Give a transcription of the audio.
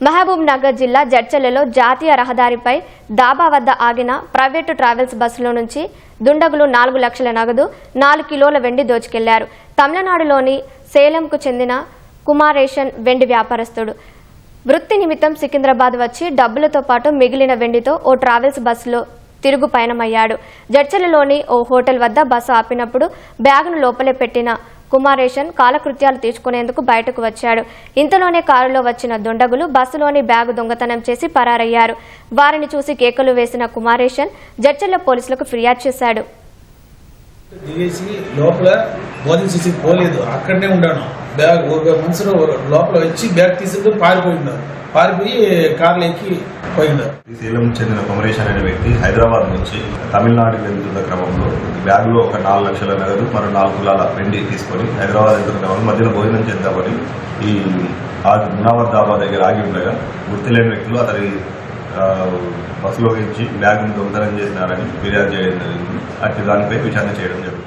మహబూబ్ నగర్ జిల్లా జడ్చర్లలో జాతీయ రహదారిపై దాబా వద్ద ఆగిన ప్రైవేటు ట్రావెల్స్ బస్సులో నుంచి దుండగులు 4 లక్షల నగదు 4 కిలోల వెండి దోచుకెళ్లారు. తమిళనాడులోని సేలంకు చెందిన కుమారేషన్ వెండి వ్యాపారస్తుడు వృత్తి నిమిత్తం సికింద్రాబాద్ వచ్చి డబ్బులతో పాటు మిగిలిన వెండితో ఓ ట్రావెల్స్ బస్సులో తిరుగు పయనమయ్యాడు. జడ్చర్లలోని ఓ హోటల్ వద్ద బస్సు ఆపినప్పుడు బ్యాగును లోపలే పెట్టిన కుమారేషన్ కాలకృత్యాలు తీర్చుకునేందుకు బయటకు వచ్చాడు. ఇంతలోనే కారులో వచ్చిన దుండగులు బస్సులోని బ్యాగు దొంగతనం చేసి పరారయ్యారు. వారిని చూసి కేకలు వేసిన కుమారేషన్ జడ్చర్ల పోలీసులకు ఫిర్యాదు చేశాడు. అక్కడనే ఉన్నాను. బ్యాగ్ ఒక మనుషులు లోపల వచ్చి బ్యాగ్ తీసుకుని పారిపోయి కార్లు ఎక్కి పోయినారు. సేలం చెందిన కుమరేషన్ అనే వ్యక్తి హైదరాబాద్ నుంచి తమిళనాడుకి వెళ్తున్న క్రమంలో బ్యాగ్ లో ఒక 4 లక్షల నగదు మరో 4 కిలోల వెండి తీసుకొని హైదరాబాద్ వెళ్తున్న క్రమంలో మధ్యలో భోజనం చేద్దామని ఈ మునావర్ దాబా దగ్గర ఆగి ఉండగా గుర్తులేని వ్యక్తులు అతని బస్సులో నుంచి బ్యాగ్ను దొంగతనం చేసినారని ఫిర్యాదు చేయడం జరిగింది. అట్టి దానిపై విచారణ చేయడం జరుగుతుంది.